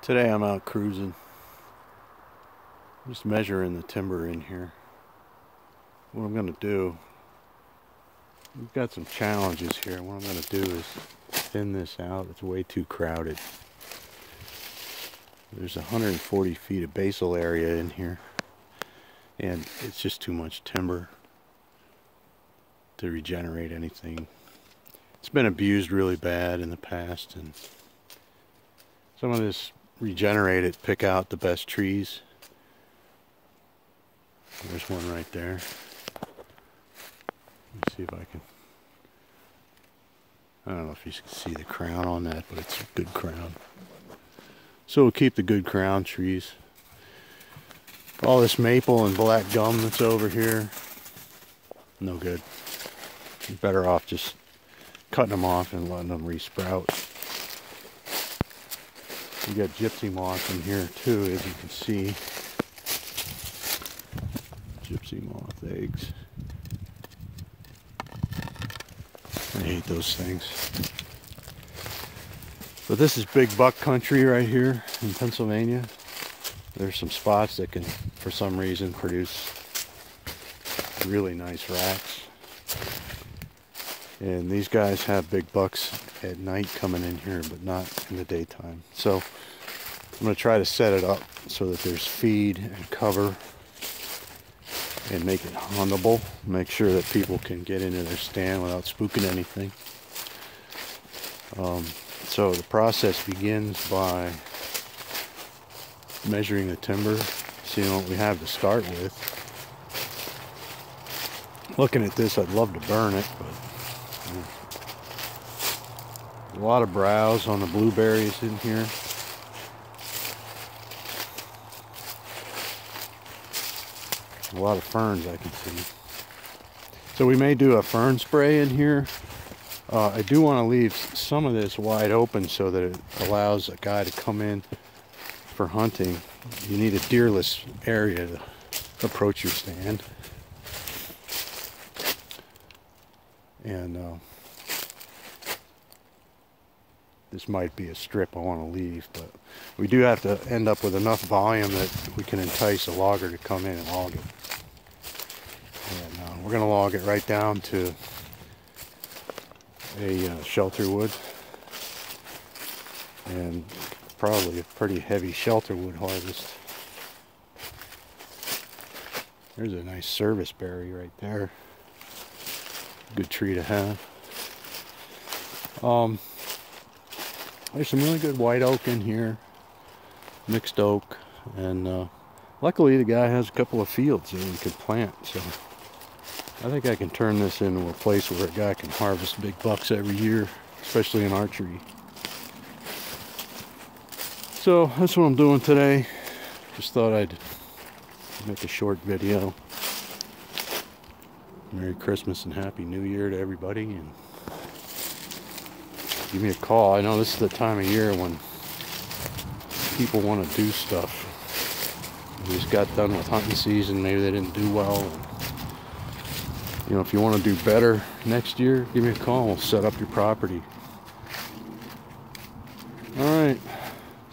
Today I'm out cruising, just measuring the timber in here. What I'm going to do, we've got some challenges here. What I'm going to do is thin this out. It's way too crowded. There's 140 feet of basal area in here, and it's just too much timber to regenerate anything. It's been abused really bad in the past, and some of this regenerate it, pick out the best trees. There's one right there. Let me see if I can. I don't know if you can see the crown on that, but it's a good crown. So we'll keep the good crown trees. All this maple and black gum that's over here, no good. You're better off just cutting them off and letting them resprout. You got gypsy moth in here too, as you can see. Gypsy moth eggs. I hate those things. But this is big buck country right here in Pennsylvania. There's some spots that can, for some reason, produce really nice racks. And these guys have big bucks at night coming in here, but not in the daytime. So I'm going to try to set it up so that there's feed and cover and make it huntable. Make sure that people can get into their stand without spooking anything. So the process begins by measuring the timber, seeing what we have to start with. Looking at this, I'd love to burn it, but a lot of browse on the blueberries in here. A lot of ferns I can see. So we may do a fern spray in here. I do want to leave some of this wide open so that it allows a guy to come in for hunting. You need a deerless area to approach your stand. And this might be a strip I want to leave, but we do have to end up with enough volume that we can entice a logger to come in and log it. And we're going to log it right down to a shelter wood, and probably a pretty heavy shelter wood harvest. There's a nice service berry right there. Good tree to have. There's some really good white oak in here, mixed oak, and luckily the guy has a couple of fields that we could plant, so I think I can turn this into a place where a guy can harvest big bucks every year, especially in archery. So that's what I'm doing today. Just thought I'd make a short video. Merry Christmas and Happy New Year to everybody, and give me a call. I know this is the time of year when people want to do stuff. We just got done with hunting season. Maybe they didn't do well. And, you know, if you want to do better next year, give me a call. We'll set up your property. All right.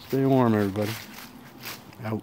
Stay warm, everybody. Out.